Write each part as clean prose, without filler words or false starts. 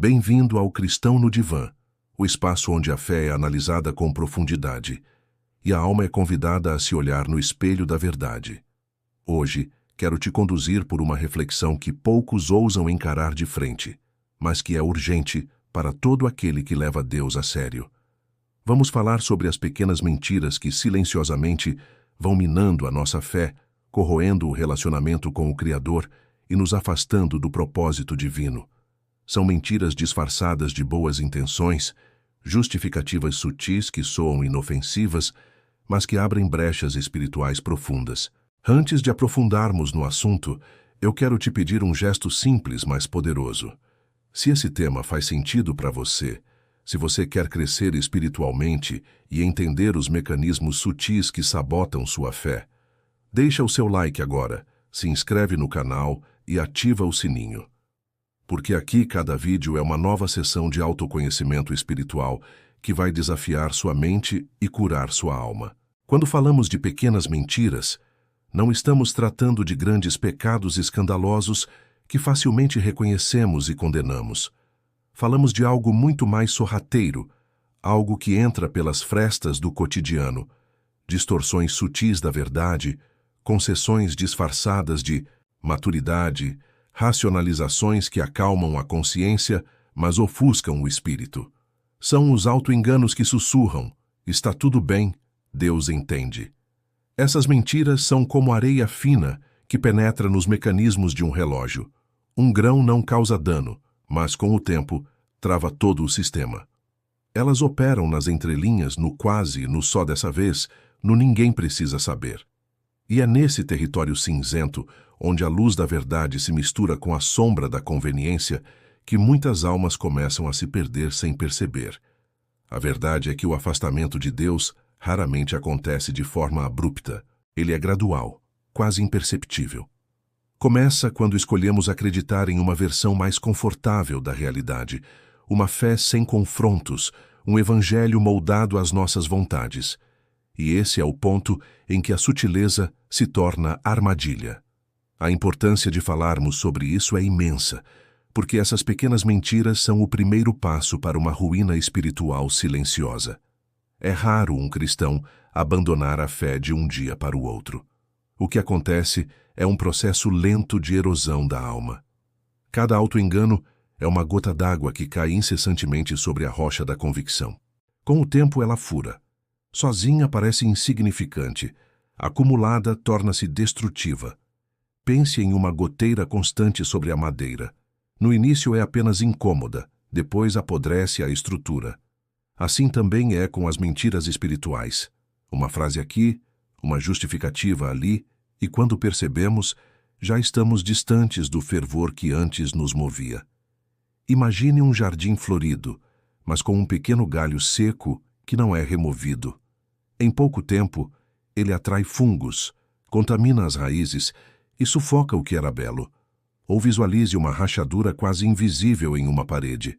Bem-vindo ao Cristão no Divã, o espaço onde a fé é analisada com profundidade e a alma é convidada a se olhar no espelho da verdade. Hoje, quero te conduzir por uma reflexão que poucos ousam encarar de frente, mas que é urgente para todo aquele que leva Deus a sério. Vamos falar sobre as pequenas mentiras que silenciosamente vão minando a nossa fé, corroendo o relacionamento com o Criador e nos afastando do propósito divino. São mentiras disfarçadas de boas intenções, justificativas sutis que soam inofensivas, mas que abrem brechas espirituais profundas. Antes de aprofundarmos no assunto, eu quero te pedir um gesto simples, mas poderoso. Se esse tema faz sentido para você, se você quer crescer espiritualmente e entender os mecanismos sutis que sabotam sua fé, deixa o seu like agora, se inscreve no canal e ativa o sininho. Porque aqui cada vídeo é uma nova sessão de autoconhecimento espiritual que vai desafiar sua mente e curar sua alma. Quando falamos de pequenas mentiras, não estamos tratando de grandes pecados escandalosos que facilmente reconhecemos e condenamos. Falamos de algo muito mais sorrateiro, algo que entra pelas frestas do cotidiano, distorções sutis da verdade, concessões disfarçadas de maturidade, racionalizações que acalmam a consciência, mas ofuscam o espírito. São os auto-enganos que sussurram: está tudo bem, Deus entende. Essas mentiras são como areia fina que penetra nos mecanismos de um relógio. Um grão não causa dano, mas com o tempo trava todo o sistema. Elas operam nas entrelinhas, no quase, no só dessa vez, no ninguém precisa saber. E é nesse território cinzento, onde a luz da verdade se mistura com a sombra da conveniência, que muitas almas começam a se perder sem perceber. A verdade é que o afastamento de Deus raramente acontece de forma abrupta. Ele é gradual, quase imperceptível. Começa quando escolhemos acreditar em uma versão mais confortável da realidade, uma fé sem confrontos, um evangelho moldado às nossas vontades. E esse é o ponto em que a sutileza se torna armadilha. A importância de falarmos sobre isso é imensa, porque essas pequenas mentiras são o primeiro passo para uma ruína espiritual silenciosa. É raro um cristão abandonar a fé de um dia para o outro. O que acontece é um processo lento de erosão da alma. Cada auto-engano é uma gota d'água que cai incessantemente sobre a rocha da convicção. Com o tempo ela fura. Sozinha parece insignificante, acumulada torna-se destrutiva. Pense em uma goteira constante sobre a madeira. No início é apenas incômoda, depois apodrece a estrutura. Assim também é com as mentiras espirituais. Uma frase aqui, uma justificativa ali, e quando percebemos, já estamos distantes do fervor que antes nos movia. Imagine um jardim florido, mas com um pequeno galho seco que não é removido. Em pouco tempo, ele atrai fungos, contamina as raízes e sufoca o que era belo. Ou visualize uma rachadura quase invisível em uma parede.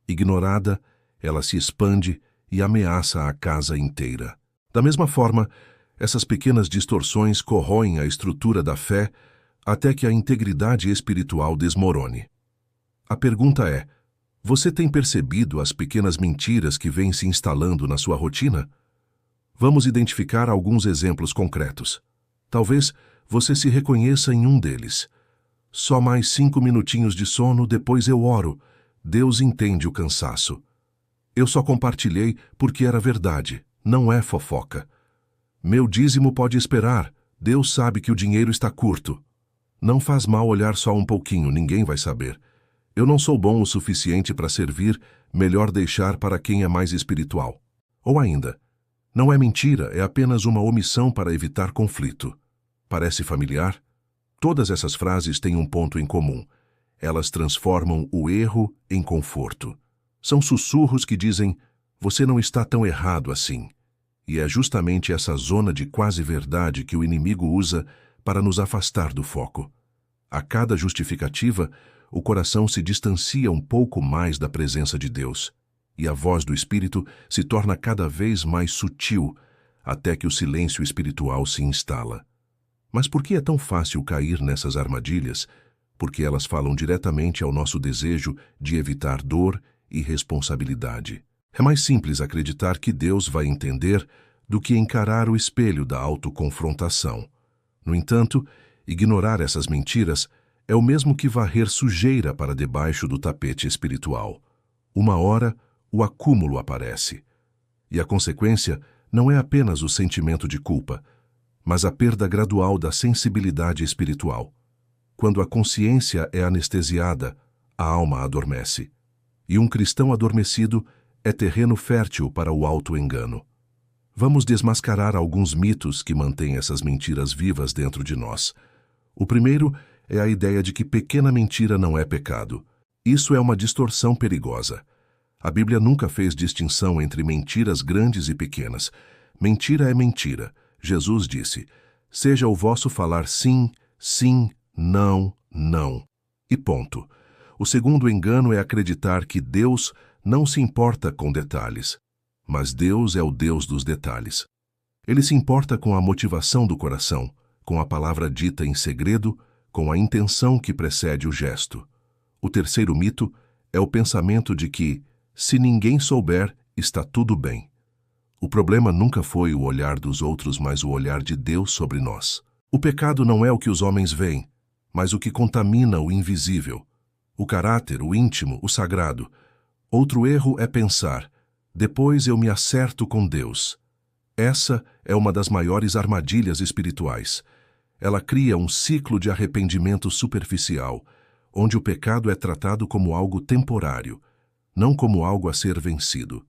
Ignorada, ela se expande e ameaça a casa inteira. Da mesma forma, essas pequenas distorções corroem a estrutura da fé até que a integridade espiritual desmorone. A pergunta é: você tem percebido as pequenas mentiras que vêm se instalando na sua rotina? Vamos identificar alguns exemplos concretos. Talvez você se reconheça em um deles. Só mais 5 minutinhos de sono, depois eu oro. Deus entende o cansaço. Eu só compartilhei porque era verdade, não é fofoca. Meu dízimo pode esperar. Deus sabe que o dinheiro está curto. Não faz mal olhar só um pouquinho, ninguém vai saber. Eu não sou bom o suficiente para servir, melhor deixar para quem é mais espiritual. Ou ainda, não é mentira, é apenas uma omissão para evitar conflito. Parece familiar? Todas essas frases têm um ponto em comum. Elas transformam o erro em conforto. São sussurros que dizem: você não está tão errado assim. E é justamente essa zona de quase verdade que o inimigo usa para nos afastar do foco. A cada justificativa, o coração se distancia um pouco mais da presença de Deus, e a voz do Espírito se torna cada vez mais sutil, até que o silêncio espiritual se instala. Mas por que é tão fácil cair nessas armadilhas? porque elas falam diretamente ao nosso desejo de evitar dor e responsabilidade. É mais simples acreditar que Deus vai entender do que encarar o espelho da autoconfrontação. No entanto, ignorar essas mentiras é o mesmo que varrer sujeira para debaixo do tapete espiritual. Uma hora, o acúmulo aparece. E a consequência não é apenas o sentimento de culpa, mas a perda gradual da sensibilidade espiritual. Quando a consciência é anestesiada, a alma adormece. E um cristão adormecido é terreno fértil para o auto-engano. Vamos desmascarar alguns mitos que mantêm essas mentiras vivas dentro de nós. O primeiro é a ideia de que pequena mentira não é pecado. Isso é uma distorção perigosa. A Bíblia nunca fez distinção entre mentiras grandes e pequenas. Mentira é mentira. Jesus disse: seja o vosso falar sim, sim, não, não. E ponto. O segundo engano é acreditar que Deus não se importa com detalhes. Mas Deus é o Deus dos detalhes. Ele se importa com a motivação do coração, com a palavra dita em segredo, com a intenção que precede o gesto. O terceiro mito é o pensamento de que, se ninguém souber, está tudo bem. O problema nunca foi o olhar dos outros, mas o olhar de Deus sobre nós. O pecado não é o que os homens veem, mas o que contamina o invisível. O caráter, o íntimo, o sagrado. Outro erro é pensar: depois eu me acerto com Deus. Essa é uma das maiores armadilhas espirituais. Ela cria um ciclo de arrependimento superficial, onde o pecado é tratado como algo temporário, não como algo a ser vencido.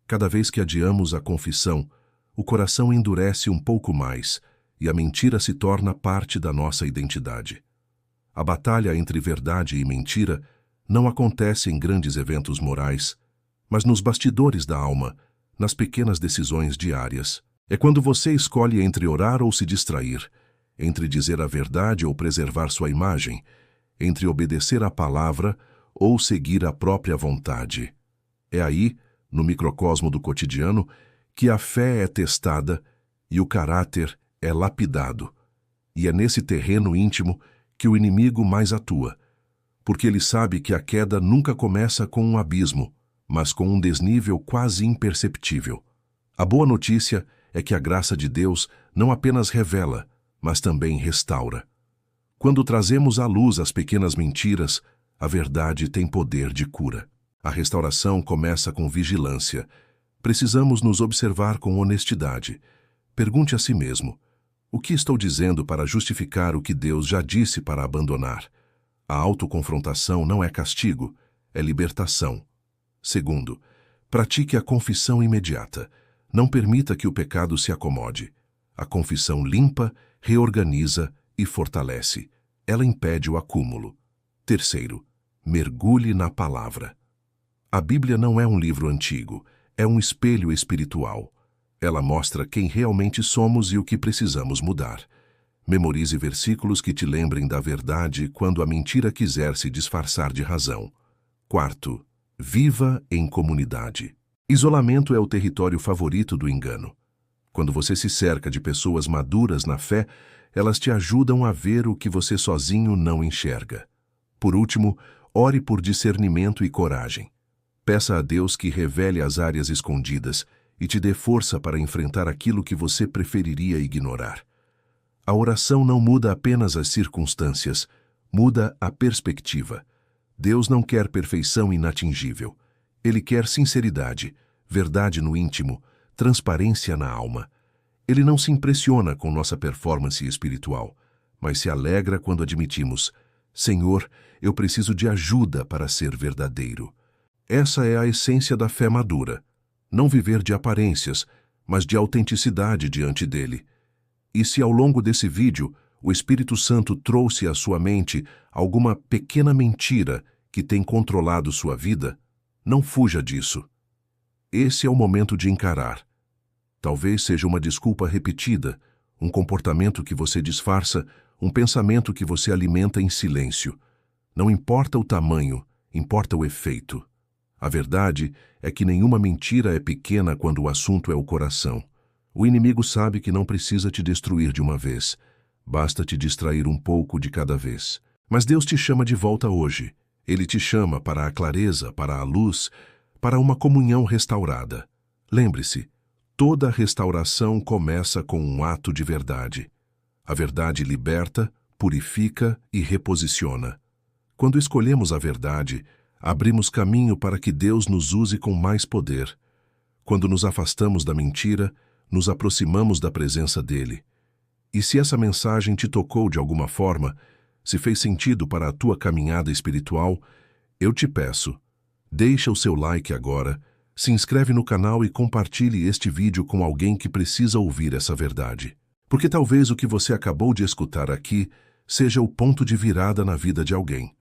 Cada vez que adiamos a confissão, o coração endurece um pouco mais e a mentira se torna parte da nossa identidade. A batalha entre verdade e mentira não acontece em grandes eventos morais, mas nos bastidores da alma, nas pequenas decisões diárias. É quando você escolhe entre orar ou se distrair, entre dizer a verdade ou preservar sua imagem, entre obedecer à palavra ou seguir a própria vontade. É aí, no microcosmo do cotidiano, que a fé é testada e o caráter é lapidado. E é nesse terreno íntimo que o inimigo mais atua, porque ele sabe que a queda nunca começa com um abismo, mas com um desnível quase imperceptível. A boa notícia é que a graça de Deus não apenas revela, mas também restaura. Quando trazemos à luz as pequenas mentiras, a verdade tem poder de cura. A restauração começa com vigilância. Precisamos nos observar com honestidade. Pergunte a si mesmo: o que estou dizendo para justificar o que Deus já disse para abandonar? A autoconfrontação não é castigo, é libertação. Segundo, pratique a confissão imediata. Não permita que o pecado se acomode. A confissão limpa, reorganiza e fortalece. Ela impede o acúmulo. Terceiro, mergulhe na palavra. A Bíblia não é um livro antigo, é um espelho espiritual. Ela mostra quem realmente somos e o que precisamos mudar. Memorize versículos que te lembrem da verdade quando a mentira quiser se disfarçar de razão. Quarto, viva em comunidade. Isolamento é o território favorito do engano. Quando você se cerca de pessoas maduras na fé, elas te ajudam a ver o que você sozinho não enxerga. Por último, ore por discernimento e coragem. Peça a Deus que revele as áreas escondidas e te dê força para enfrentar aquilo que você preferiria ignorar. A oração não muda apenas as circunstâncias, muda a perspectiva. Deus não quer perfeição inatingível. Ele quer sinceridade, verdade no íntimo, transparência na alma. Ele não se impressiona com nossa performance espiritual, mas se alegra quando admitimos: Senhor, eu preciso de ajuda para ser verdadeiro. Essa é a essência da fé madura. Não viver de aparências, mas de autenticidade diante dele. E se ao longo desse vídeo o Espírito Santo trouxe à sua mente alguma pequena mentira que tem controlado sua vida, não fuja disso. Esse é o momento de encarar. Talvez seja uma desculpa repetida, um comportamento que você disfarça, um pensamento que você alimenta em silêncio. Não importa o tamanho, importa o efeito. A verdade é que nenhuma mentira é pequena quando o assunto é o coração. O inimigo sabe que não precisa te destruir de uma vez. Basta te distrair um pouco de cada vez. Mas Deus te chama de volta hoje. Ele te chama para a clareza, para a luz, para uma comunhão restaurada. Lembre-se, toda restauração começa com um ato de verdade. A verdade liberta, purifica e reposiciona. Quando escolhemos a verdade, abrimos caminho para que Deus nos use com mais poder. Quando nos afastamos da mentira, nos aproximamos da presença dele. E se essa mensagem te tocou de alguma forma, se fez sentido para a tua caminhada espiritual, eu te peço, deixa o seu like agora, se inscreve no canal e compartilhe este vídeo com alguém que precisa ouvir essa verdade. Porque talvez o que você acabou de escutar aqui seja o ponto de virada na vida de alguém.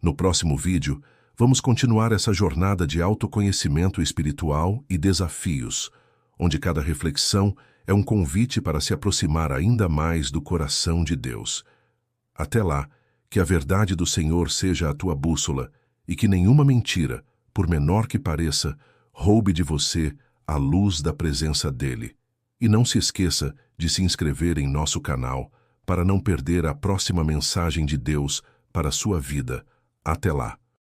No próximo vídeo, vamos continuar essa jornada de autoconhecimento espiritual e desafios, onde cada reflexão é um convite para se aproximar ainda mais do coração de Deus. Até lá, que a verdade do Senhor seja a tua bússola e que nenhuma mentira, por menor que pareça, roube de você a luz da presença dele. E não se esqueça de se inscrever em nosso canal para não perder a próxima mensagem de Deus para a sua vida. Até lá!